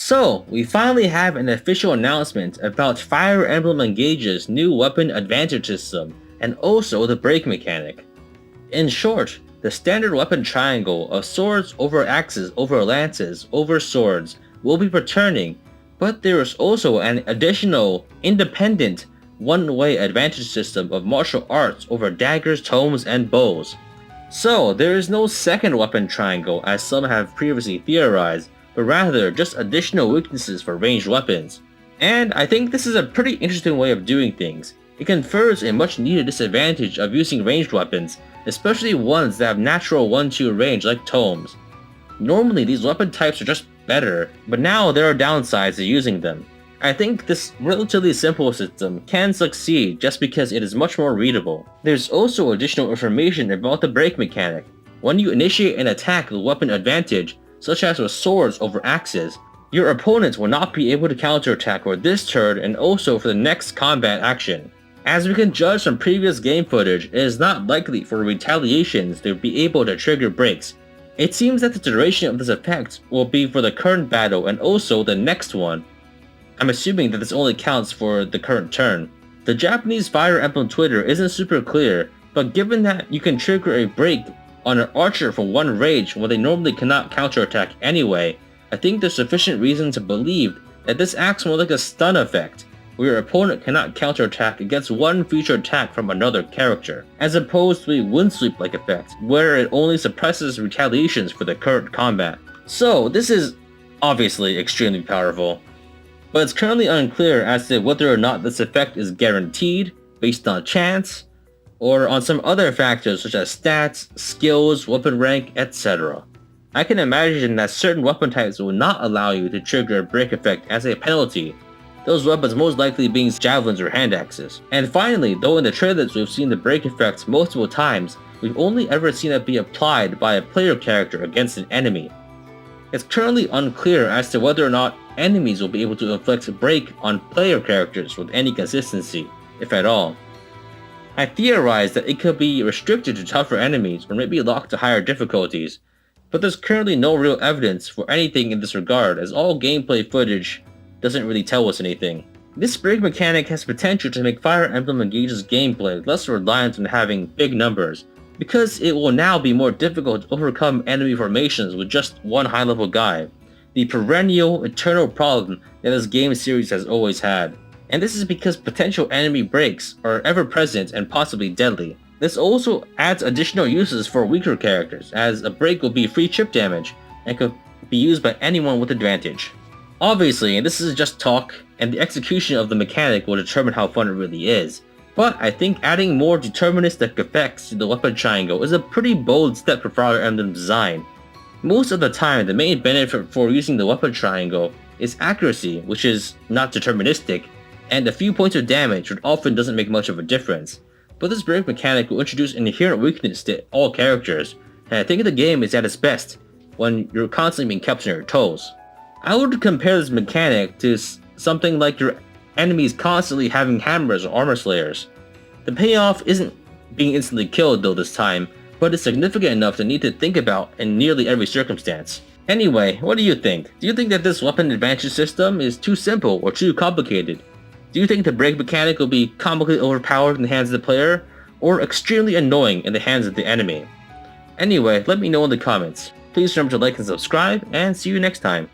So, we finally have an official announcement about Fire Emblem Engage's new weapon advantage system, and also the break mechanic. In short, the standard weapon triangle of swords over axes over lances over swords will be returning, but there is also an additional, independent, one-way advantage system of martial arts over daggers, tomes, and bows. So, there is no second weapon triangle as some have previously theorized, but rather just additional weaknesses for ranged weapons. And I think this is a pretty interesting way of doing things. It confers a much needed disadvantage of using ranged weapons, especially ones that have natural 1-2 range like tomes. Normally these weapon types are just better, but now there are downsides to using them. I think this relatively simple system can succeed just because it is much more readable. There's also additional information about the break mechanic. When you initiate an attack with weapon advantage, such as with swords over axes, your opponents will not be able to counterattack for this turn and also for the next combat action. As we can judge from previous game footage, it is not likely for retaliations to be able to trigger breaks. It seems that the duration of this effect will be for the current battle and also the next one. I'm assuming that this only counts for the current turn. The Japanese Fire Emblem Twitter isn't super clear, but given that you can trigger a break on an archer from one range when they normally cannot counterattack anyway, I think there's sufficient reason to believe that this acts more like a stun effect, where your opponent cannot counterattack against one future attack from another character, as opposed to a wind sweep-like effect, where it only suppresses retaliations for the current combat. So this is obviously extremely powerful, but it's currently unclear as to whether or not this effect is guaranteed, based on chance, or on some other factors such as stats, skills, weapon rank, etc. I can imagine that certain weapon types will not allow you to trigger a break effect as a penalty, those weapons most likely being javelins or hand axes. And finally, though in the trailers we've seen the break effects multiple times, we've only ever seen it be applied by a player character against an enemy. It's currently unclear as to whether or not enemies will be able to inflict a break on player characters with any consistency, if at all. I theorize that it could be restricted to tougher enemies or maybe locked to higher difficulties, but there's currently no real evidence for anything in this regard as all gameplay footage doesn't really tell us anything. This break mechanic has potential to make Fire Emblem Engage's gameplay less reliant on having big numbers, because it will now be more difficult to overcome enemy formations with just one high-level guy, the perennial, eternal problem that this game series has always had. And this is because potential enemy breaks are ever-present and possibly deadly. This also adds additional uses for weaker characters, as a break will be free chip damage and could be used by anyone with advantage. Obviously, this is just talk, and the execution of the mechanic will determine how fun it really is, but I think adding more deterministic effects to the weapon triangle is a pretty bold step for Fire Emblem design. Most of the time, the main benefit for using the weapon triangle is accuracy, which is not deterministic, and a few points of damage, which often doesn't make much of a difference. But this break mechanic will introduce an inherent weakness to all characters, and I think the game is at its best when you're constantly being kept on your toes. I would compare this mechanic to something like your enemies constantly having hammers or armor slayers. The payoff isn't being instantly killed though this time, but it's significant enough to need to think about in nearly every circumstance. Anyway, what do you think? Do you think that this weapon advantage system is too simple or too complicated? Do you think the break mechanic will be comically overpowered in the hands of the player, or extremely annoying in the hands of the enemy? Anyway, let me know in the comments. Please remember to like and subscribe, and see you next time.